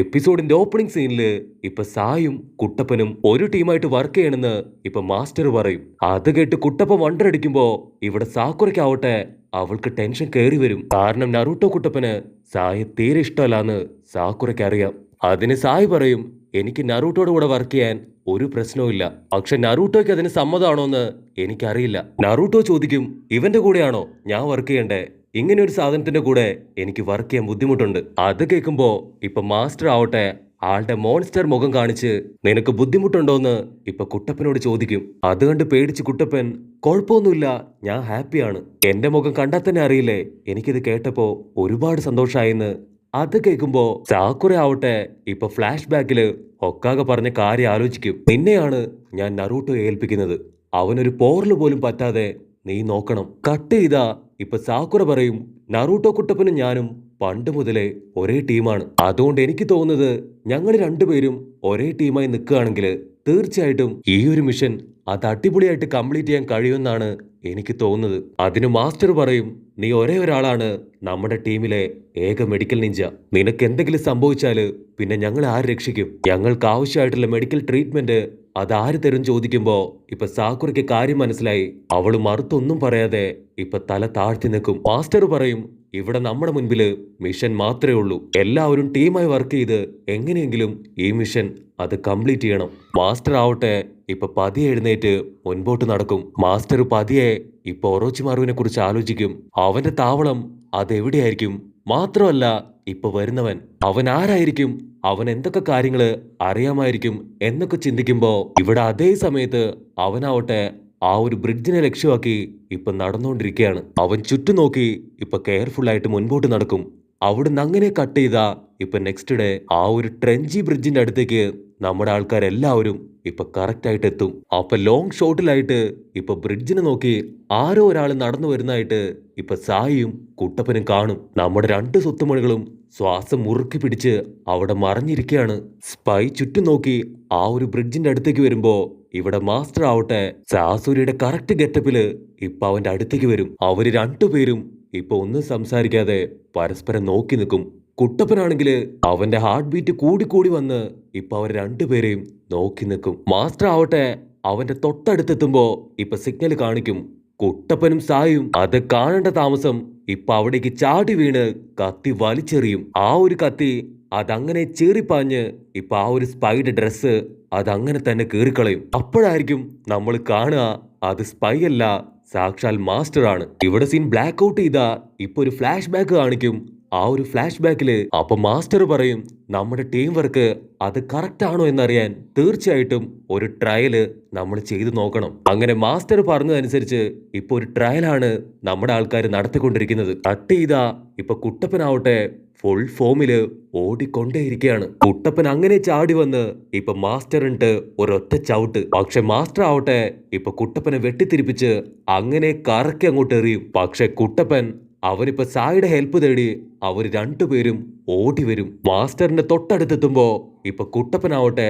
എപ്പിസോഡിന്റെ opening സീനില് ഇപ്പൊ സായും കുട്ടപ്പനും ഒരു ടീമായിട്ട് വർക്ക് ചെയ്യണമെന്ന് ഇപ്പൊ മാസ്റ്റർ പറയും. അത് കേട്ട് കുട്ടപ്പൻ വണ്ടടിക്കുമ്പോ ഇവിടെ സാക്കുറയ്ക്കാവട്ടെ അവൾക്ക് ടെൻഷൻ കയറി വരും. കാരണം നറൂട്ടോ കുട്ടപ്പന് സായെ തീരെ ഇഷ്ടമല്ലാന്ന് സാക്കുറയ്ക്ക് അറിയാം. അതിന് സായ് പറയും, എനിക്ക് നറൂട്ടോയുടെ കൂടെ വർക്ക് ചെയ്യാൻ ഒരു പ്രശ്നവും. പക്ഷെ നറൂട്ടോയ്ക്ക് അതിന് സമ്മതമാണോന്ന് എനിക്കറിയില്ല. നറൂട്ടോ ചോദിക്കും, ഇവന്റെ കൂടെയാണോ ഞാൻ വർക്ക് ചെയ്യണ്ടേ? ഇങ്ങനെ ഒരു സാധനത്തിന്റെ കൂടെ എനിക്ക് വർക്ക് ചെയ്യാൻ ബുദ്ധിമുട്ടുണ്ട്. അത് കേൾക്കുമ്പോ ഇപ്പൊ മാസ്റ്റർ ആവട്ടെ ആളുടെ മോൺസ്റ്റർ മുഖം കാണിച്ച് നിനക്ക് ബുദ്ധിമുട്ടുണ്ടോന്ന് ഇപ്പൊ കുട്ടപ്പനോട് ചോദിക്കും. അത് കണ്ട് പേടിച്ച് കുട്ടപ്പൻ, കുഴപ്പമൊന്നുമില്ല, ഞാൻ ഹാപ്പിയാണ്. എന്റെ മുഖം കണ്ടാൽ തന്നെ അറിയില്ലേ എനിക്കിത് കേട്ടപ്പോ ഒരുപാട് സന്തോഷായെന്ന്. അത് കേൾക്കുമ്പോ സാക്കുറ ആവട്ടെ ഇപ്പൊ ഫ്ലാഷ് ബാക്കില് ഹൊക്കാഗെ പറഞ്ഞ കാര്യം ആലോചിക്കും. നിന്നെയാണ് ഞാൻ നറൂട്ടോ ഏൽപ്പിക്കുന്നത്. അവനൊരു പോറല് പോലും പറ്റാതെ നീ നോക്കണം. കട്ട് ചെയ്താ ഇപ്പൊ സാക്കുറ പറയും, നറൂട്ടോ കുട്ടപ്പനും ഞാനും പണ്ട് മുതലേ ഒരേ ടീമാണ്. അതുകൊണ്ട് എനിക്ക് തോന്നുന്നത് ഞങ്ങൾ രണ്ടുപേരും ഒരേ ടീമായി നിൽക്കുകയാണെങ്കിൽ തീർച്ചയായിട്ടും ഈ ഒരു മിഷൻ അത് അടിപൊളിയായിട്ട് കംപ്ലീറ്റ് ചെയ്യാൻ കഴിയുമെന്നാണ് എനിക്ക് തോന്നുന്നത്. അതിന് മാസ്റ്റർ പറയും, നീ ഒരേ ഒരാളാണ് നമ്മുടെ ടീമിലെ ഏക മെഡിക്കൽ നിഞ്ച. നിനക്ക് എന്തെങ്കിലും സംഭവിച്ചാല് പിന്നെ ഞങ്ങൾ ആര് രക്ഷിക്കും? ഞങ്ങൾക്ക് ആവശ്യമായിട്ടുള്ള മെഡിക്കൽ ട്രീറ്റ്മെന്റ് അതാര് തരും ചോദിക്കുമ്പോ ഇപ്പൊ സാക്കുറയ്ക്ക് കാര്യം മനസ്സിലായി. അവള് മറുത്തൊന്നും പറയാതെ ഇപ്പൊ തല താഴ്ത്തി നിൽക്കും. മാസ്റ്റർ പറയും, ഇവിടെ നമ്മുടെ മുൻപില് മിഷൻ മാത്രമേ ഉള്ളൂ. എല്ലാവരും ടീമായി വർക്ക് ചെയ്ത് എങ്ങനെയെങ്കിലും ഈ മിഷൻ അത് കംപ്ലീറ്റ് ചെയ്യണം. മാസ്റ്റർ ആവട്ടെ ഇപ്പൊ പതിയെ എഴുന്നേറ്റ് മുൻപോട്ട് നടക്കും. മാസ്റ്റർ പതിയെ ഇപ്പൊ ഒറോച്ചിമാറുവിനെ കുറിച്ച് ആലോചിക്കും. അവന്റെ താവളം അതെവിടെയായിരിക്കും? മാത്രമല്ല ഇപ്പൊ വരുന്നവൻ അവൻ ആരായിരിക്കും? അവൻ എന്തൊക്കെ കാര്യങ്ങള് അറിയാമായിരിക്കും എന്നൊക്കെ ചിന്തിക്കുമ്പോ ഇവിടെ അതേ സമയത്ത് അവനാവട്ടെ ആ ഒരു ബ്രിഡ്ജിനെ ലക്ഷ്യമാക്കി ഇപ്പൊ നടന്നുകൊണ്ടിരിക്കുകയാണ്. അവൻ ചുറ്റും നോക്കി ഇപ്പൊ കെയർഫുൾ ആയിട്ട് മുൻപോട്ട് നടക്കും. അവിടുന്ന് അങ്ങനെ കട്ട് ചെയ്താ ഇപ്പൊ നെക്സ്റ്റ് ഡേ ആ ഒരു ട്രെഞ്ചി ബ്രിഡ്ജിന്റെ അടുത്തേക്ക് നമ്മുടെ ആൾക്കാരെല്ലാവരും ഇപ്പൊ കറക്റ്റ് ആയിട്ട് എത്തും. അപ്പൊ ലോങ് ഷോട്ടിലായിട്ട് ഇപ്പൊ ബ്രിഡ്ജിനെ നോക്കി ആരോ ഒരാൾ നടന്നു വരുന്നതായിട്ട് ഇപ്പൊ സായിയും കുട്ടപ്പനും കാണും. നമ്മുടെ രണ്ട് സ്വത്തുമണികളും ശ്വാസം മുറുക്കി പിടിച്ച് അവിടെ മറഞ്ഞിരിക്കുകയാണ്. സ്പൈ ചുറ്റും നോക്കി ആ ഒരു ബ്രിഡ്ജിന്റെ അടുത്തേക്ക് വരുമ്പോ ഇവിടെ മാസ്റ്റർ ആവട്ടെ സാസുരിയുടെ കറക്റ്റ് ഗെറ്റപ്പില് ഇപ്പൊ അവന്റെ അടുത്തേക്ക് വരും. അവര് രണ്ടുപേരും ഇപ്പൊ ഒന്നും സംസാരിക്കാതെ പരസ്പരം നോക്കി നിൽക്കും. കുട്ടപ്പനാണെങ്കില് അവന്റെ ഹാർട്ട് ബീറ്റ് കൂടി കൂടി വന്ന് ഇപ്പൊ അവർ രണ്ടുപേരെയും നോക്കി നിൽക്കും. മാസ്റ്റർ ആവട്ടെ അവന്റെ തൊട്ടടുത്തെത്തുമ്പോ ഇപ്പൊ സിഗ്നൽ കാണിക്കും. കുട്ടപ്പനും സായും അത് കാണേണ്ട താമസം ഇപ്പൊ അവിടേക്ക് ചാടി വീണ് കത്തി വലിച്ചെറിയും. ആ ഒരു കത്തി അതങ്ങനെ ചീറിപ്പാഞ്ഞ് ഇപ്പൊ ആ ഒരു സ്പൈയുടെ ഡ്രസ്സ് അതങ്ങനെ തന്നെ കീറിക്കളയും. അപ്പോഴായിരിക്കും നമ്മൾ കാണുക അത് സ്പൈ അല്ല, സാക്ഷാൽ മാസ്റ്റർ ആണ്. ഇവിടെ സീൻ ബ്ലാക്ക് ഔട്ട് ചെയ്താ ഇപ്പൊ ഒരു ഫ്ലാഷ് ബാക്ക് കാണിക്കും. ആ ഒരു ഫ്ലാഷ് ബാക്കില് അപ്പൊ മാസ്റ്റർ പറയും, നമ്മുടെ ടീം വർക്ക് അത് കറക്റ്റ് ആണോ എന്നറിയാൻ തീർച്ചയായിട്ടും ഒരു ട്രയല് നമ്മൾ ചെയ്തു നോക്കണം. അങ്ങനെ മാസ്റ്റർ പറഞ്ഞതനുസരിച്ച് ഇപ്പൊ ഒരു ട്രയലാണ് നമ്മുടെ ആൾക്കാർ നടത്തിക്കൊണ്ടിരിക്കുന്നത്. കട്ട് ചെയ്താ ഇപ്പൊ കുട്ടപ്പനാവട്ടെ ഫുൾ ഫോമില് ഓടിക്കൊണ്ടേയിരിക്കുകയാണ്. കുട്ടപ്പൻ അങ്ങനെ ചാടി വന്ന് ഇപ്പൊ മാസ്റ്ററിട്ട് ഒരൊറ്റ ചവിട്ട്. പക്ഷെ മാസ്റ്റർ ആവട്ടെ ഇപ്പൊ കുട്ടപ്പനെ വെട്ടിത്തിരിപ്പിച്ച് അങ്ങനെ കറക്കി അങ്ങോട്ട് എറിയും. പക്ഷെ കുട്ടപ്പൻ അവനിപ്പോ സായിയുടെ ഹെൽപ്പ് തേടി അവർ രണ്ടുപേരും ഓടി വരും. മാസ്റ്ററിന്റെ തൊട്ടടുത്തെത്തുമ്പോ ഇപ്പൊ കുട്ടപ്പനാവട്ടെ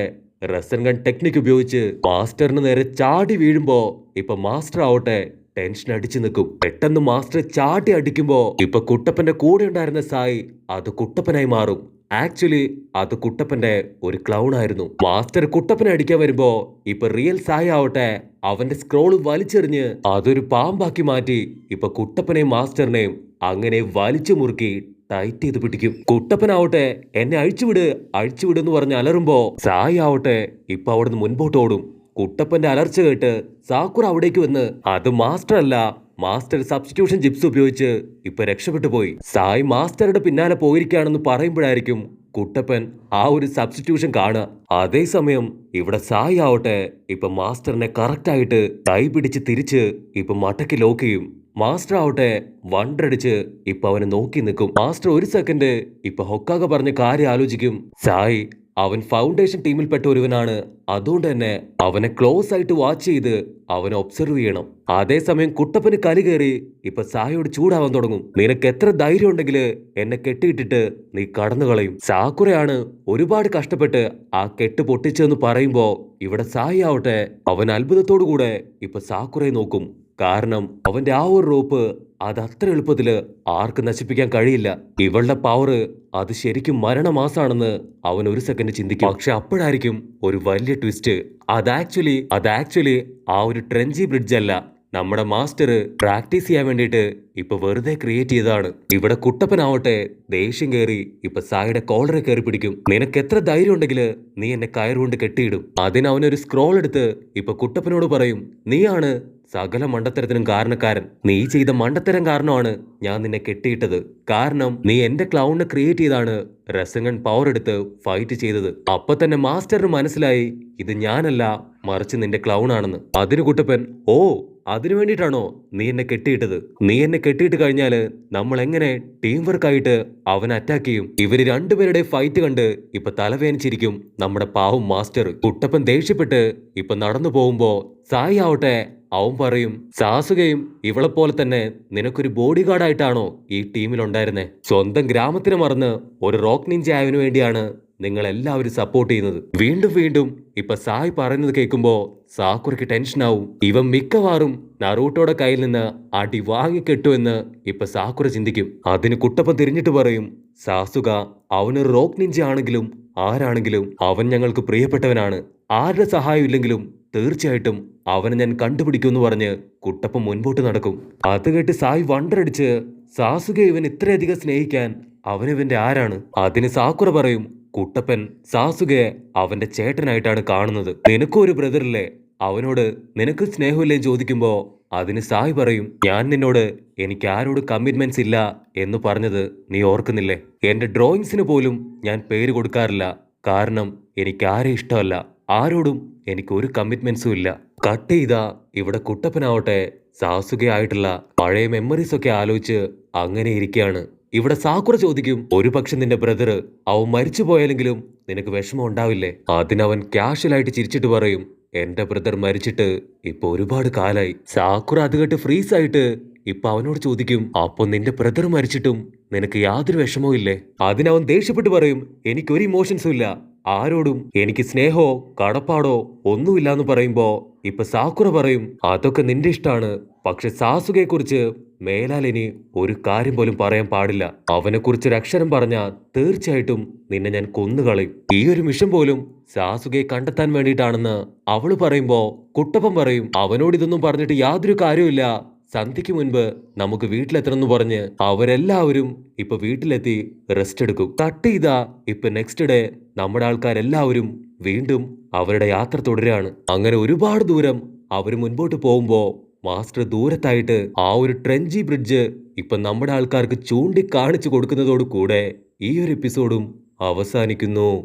റസൻ ഗൺ ടെക്നിക് ഉപയോഗിച്ച് മാസ്റ്ററിന് നേരെ ചാടി വീഴുമ്പോ ഇപ്പൊ മാസ്റ്റർ ആവട്ടെ ടെൻഷൻ അടിച്ചു നിൽക്കും. പെട്ടെന്ന് മാസ്റ്റർ ചാടി അടിക്കുമ്പോ ഇപ്പൊ കുട്ടപ്പന്റെ കൂടെ ഉണ്ടായിരുന്ന സായി അത് കുട്ടപ്പനായി മാറും. ആക്ച്വലി അത് കുട്ടപ്പന്റെ ഒരു ക്ലൗൺ ആയിരുന്നു. മാസ്റ്റർ കുട്ടപ്പനെ അടിക്കാൻ വരുമ്പോ ഇപ്പൊ റിയൽ സായി ആവട്ടെ അവന്റെ സ്ക്രോള് വലിച്ചെറിഞ്ഞ് അതൊരു പാമ്പാക്കി മാറ്റി ഇപ്പൊ കുട്ടപ്പനെയും മാസ്റ്ററിനെയും അങ്ങനെ വലിച്ചു മുറുക്കി ടൈറ്റ് ചെയ്ത് പിടിക്കും. കുട്ടപ്പനാവട്ടെ എന്നെ അഴിച്ചുവിട് എന്ന് പറഞ്ഞ് അലറുമ്പോ സായി ആവട്ടെ ഇപ്പൊ അവിടുന്ന് മുൻപോട്ട് ഓടും. കുട്ടപ്പന്റെ അലർച്ച കേട്ട് സാക്കുറ അവിടേക്ക് വന്ന് അത് മാസ്റ്റർ അല്ല, മാസ്റ്റർ സബ്സ്റ്റിറ്റ്യൂഷൻ ജിപ്സ് ഉപയോഗിച്ച് ഇപ്പൊ രക്ഷപ്പെട്ടു പോയി. സായി മാസ്റ്ററുടെ പിന്നാലെ പോയിരിക്കുകയാണെന്ന് പറയുമ്പോഴായിരിക്കും കുട്ടപ്പൻ ആ ഒരു സബ്സ്റ്റിറ്റ്യൂഷൻ കാണുക. അതേസമയം ഇവിടെ സായി ആവട്ടെ ഇപ്പൊ മാസ്റ്ററിനെ കറക്റ്റ് ആയിട്ട് കൈ പിടിച്ച് തിരിച്ച് ഇപ്പൊ മടക്കി ലോക്ക് ചെയ്യും. മാസ്റ്റർ ആവട്ടെ വണ്ടടിച്ച് ഇപ്പൊ അവനെ നോക്കി നിൽക്കും. മാസ്റ്റർ ഒരു സെക്കൻഡ് ഇപ്പൊ ഹൊക്കാഗ പറഞ്ഞ കാര്യം ആലോചിക്കും. സായി അവൻ ഫൗണ്ടേഷൻ ടീമിൽപ്പെട്ട ഒരുവനാണ്. അതുകൊണ്ട് തന്നെ അവനെ ക്ലോസ് ആയിട്ട് വാച്ച് ചെയ്ത് അവനെ ഒബ്സർവ് ചെയ്യണം. അതേസമയം കുട്ടപ്പന് കലി കയറി ഇപ്പൊ സായിയോട് ചൂടാവാൻ തുടങ്ങും. നിനക്ക് എത്ര ധൈര്യം ഉണ്ടെങ്കിൽ എന്നെ കെട്ടിയിട്ടിട്ട് നീ കടന്നു കളയും. സാക്കുറയാണ് ഒരുപാട് കഷ്ടപ്പെട്ട് ആ കെട്ട് പൊട്ടിച്ചെന്ന് പറയുമ്പോ ഇവിടെ സായി ആവട്ടെ അവൻ അത്ഭുതത്തോടു കൂടെ ഇപ്പൊ സാക്കുറയെ നോക്കും. കാരണം അവന്റെ ആ ഒരു റോപ്പ് അത് അത്ര എളുപ്പത്തില് ആർക്കും നശിപ്പിക്കാൻ കഴിയില്ല. ഇവളുടെ പവർ അത് ശരിക്കും മരണമാസാണെന്ന് അവൻ ഒരു സെക്കൻഡ് ചിന്തിക്കും. പക്ഷെ അപ്പോഴായിരിക്കും ഒരു വലിയ ട്വിസ്റ്റ്. അത് ആക്ച്വലി ആ ഒരു ട്രെഞ്ചി ബ്രിഡ്ജ് അല്ല. നമ്മുടെ മാസ്റ്റർ പ്രാക്ടീസ് ചെയ്യാൻ വേണ്ടിയിട്ട് ഇപ്പൊ വെറുതെ ക്രിയേറ്റ് ചെയ്തതാണ്. ഇവിടെ കുട്ടപ്പനാവട്ടെ ദേഷ്യം കയറി ഇപ്പൊ സായിയുടെ കോളറെ കയറി പിടിക്കും. നിനക്ക് എത്ര ധൈര്യം ഉണ്ടെങ്കിൽ നീ എന്നെ കയറുകൊണ്ട് കെട്ടിയിടും. അതിന് അവനൊരു സ്ക്രോൾ എടുത്ത് ഇപ്പൊ കുട്ടപ്പനോട് പറയും, നീയാണ് സകല മണ്ടത്തരത്തിനും കാരണക്കാരൻ. നീ ചെയ്ത മണ്ടത്തരം കാരണമാണ് ഞാൻ നിന്നെ കെട്ടിയിട്ടത്. കാരണം നീ എന്റെ ക്ലൗണിനെ ക്രിയേറ്റ് ചെയ്താണ് റസങ്ങൻ പവർ എടുത്ത് ഫൈറ്റ് ചെയ്തത്. അപ്പൊ തന്നെ മാസ്റ്ററിന് മനസ്സിലായി ഇത് ഞാനല്ല മറിച്ച് നിന്റെ ക്ലൗൺ ആണെന്ന്. അതിന് കുട്ടപ്പൻ, ഓ അതിനു വേണ്ടിയിട്ടാണോ നീ എന്നെ കെട്ടിയിട്ടത്? നീ എന്നെ കെട്ടിയിട്ട് കഴിഞ്ഞാല് നമ്മൾ എങ്ങനെ ടീം വർക്ക് ആയിട്ട് അവനെ അറ്റാക്ക് ചെയ്യും? ഇവര് രണ്ടുപേരുടെ ഫൈറ്റ് കണ്ട് ഇപ്പൊ തലവേനിച്ചിരിക്കും നമ്മുടെ പാവം മാസ്റ്റർ. കുട്ടപ്പൻ ദേഷ്യപ്പെട്ട് ഇപ്പൊ നടന്നു പോകുമ്പോ സായി ആവട്ടെ അവൻ പറയും, സാസുകയും ഇവളെ പോലെ തന്നെ നിനക്കൊരു ബോഡി ഗാർഡായിട്ടാണോ ഈ ടീമിലുണ്ടായിരുന്നേ? സ്വന്തം ഗ്രാമത്തിനെ മറന്ന് ഒരു റോക്ക് നിഞ്ച ആയതിനു വേണ്ടിയാണ് നിങ്ങൾ എല്ലാവരും സപ്പോർട്ട് ചെയ്യുന്നത്. വീണ്ടും വീണ്ടും ഇപ്പൊ സായ് പറയുന്നത് കേൾക്കുമ്പോ സാക്കുറയ്ക്ക് ടെൻഷനാവും. ഇവൻ മിക്കവാറും നറൂട്ടോയുടെ കയ്യിൽ നിന്ന് അടി വാങ്ങിക്കെട്ടുമെന്ന് ഇപ്പൊ സാക്കുറ ചിന്തിക്കും. അതിന് കുട്ടപ്പൻ തിരിഞ്ഞിട്ട് പറയും, സാസുക അവനൊരു റോക്ക് നിഞ്ച ആണെങ്കിലും ആരാണെങ്കിലും അവൻ ഞങ്ങൾക്ക് പ്രിയപ്പെട്ടവനാണ്. ആരുടെ സഹായം ഇല്ലെങ്കിലും തീർച്ചയായിട്ടും അവനെ ഞാൻ കണ്ടുപിടിക്കുമെന്ന് പറഞ്ഞ് കുട്ടപ്പൻ മുൻപോട്ട് നടക്കും. അത് കേട്ട് സായ് വണ്ടറടിച്ച്, സാസുക ഇവൻ ഇത്രയധികം സ്നേഹിക്കാൻ അവനിവന്റെ ആരാണ്? അതിന് സാക്കുറ പറയും, കുട്ടപ്പൻ സാസുകയെ അവന്റെ ചേട്ടനായിട്ടാണ് കാണുന്നത്. നിനക്കും ഒരു ബ്രദറില്ലേ, അവനോട് നിനക്ക് സ്നേഹമില്ലേ ചോദിക്കുമ്പോ അതിന് സായ് പറയും, ഞാൻ നിന്നോട് എനിക്ക് ആരോട് കമ്മിറ്റ്മെന്റ്സ് ഇല്ല എന്ന് പറഞ്ഞത് നീ ഓർക്കുന്നില്ലേ? എന്റെ ഡ്രോയിങ്സിന് പോലും ഞാൻ പേര് കൊടുക്കാറില്ല. കാരണം എനിക്ക് ആരെ ഇഷ്ടമല്ല. ആരോടും എനിക്ക് ഒരു കമ്മിറ്റ്മെന്റ്സും ഇല്ല. കട്ട് ചെയ്താ ഇവിടെ കുട്ടപ്പനാവട്ടെ സാസുകയായിട്ടുള്ള പഴയ മെമ്മറീസ് ഒക്കെ ആലോചിച്ച് അങ്ങനെ ഇരിക്കുകയാണ്. ഇവിടെ സാക്കുറ ചോദിക്കും, ഒരു പക്ഷെ നിന്റെ ബ്രദർ അവൻ മരിച്ചു പോയാലെങ്കിലും നിനക്ക് വിഷമം ഉണ്ടാവില്ലേ? അതിനവൻ ക്യാഷ്വലായിട്ട് ചിരിച്ചിട്ട് പറയും, എന്റെ ബ്രദർ മരിച്ചിട്ട് ഇപ്പൊ ഒരുപാട് കാലായി. സാക്കുറ അത് കേട്ട് ഫ്രീസ് ആയിട്ട് ഇപ്പൊ അവനോട് ചോദിക്കും, അപ്പൊ നിന്റെ ബ്രദർ മരിച്ചിട്ടും നിനക്ക് യാതൊരു വിഷമവും ഇല്ലേ? അതിനവൻ ദേഷ്യപ്പെട്ട് പറയും, എനിക്കൊരു ഇമോഷൻസും ഇല്ല. ആരോടും എനിക്ക് സ്നേഹമോ കടപ്പാടോ ഒന്നുമില്ലാന്ന് പറയുമ്പോ ഇപ്പൊ സാക്കുറ പറയും, അതൊക്കെ നിന്റെ ഇഷ്ടാണ്. പക്ഷെ സാസുകയെ കുറിച്ച് മേലാൽ ഇനി ഒരു കാര്യം പോലും പറയാൻ പാടില്ല. അവനെ കുറിച്ച് ഒരു അക്ഷരം പറഞ്ഞാ തീർച്ചയായിട്ടും നിന്നെ ഞാൻ കൊന്നുകളയും. ഈ ഒരു മിഷൻ പോലും സാസുകയെ കണ്ടെത്താൻ വേണ്ടിയിട്ടാണെന്ന് അവള് പറയുമ്പോ കുട്ടപ്പൻ പറയും, അവനോട് ഇതൊന്നും പറഞ്ഞിട്ട് യാതൊരു കാര്യമില്ല. സന്ധ്യയ്ക്ക് മുൻപ് നമുക്ക് വീട്ടിലെത്തണമെന്ന് പറഞ്ഞ് അവരെല്ലാവരും ഇപ്പൊ വീട്ടിലെത്തി റെസ്റ്റ് എടുക്കും. കട്ട് ചെയ്താ ഇപ്പൊ നെക്സ്റ്റ് ഡേ നമ്മുടെ ആൾക്കാരെല്ലാവരും വീണ്ടും അവരുടെ യാത്ര തുടരുകയാണ്. അങ്ങനെ ഒരുപാട് ദൂരം അവർ മുൻപോട്ട് പോകുമ്പോ മാസ്റ്റർ ദൂരത്തായിട്ട് ആ ഒരു ട്രെഞ്ചി ബ്രിഡ്ജ് ഇപ്പൊ നമ്മുടെ ആൾക്കാർക്ക് ചൂണ്ടിക്കാണിച്ചു കൊടുക്കുന്നതോട് കൂടെ ഈ ഒരു എപ്പിസോഡും അവസാനിക്കുന്നു.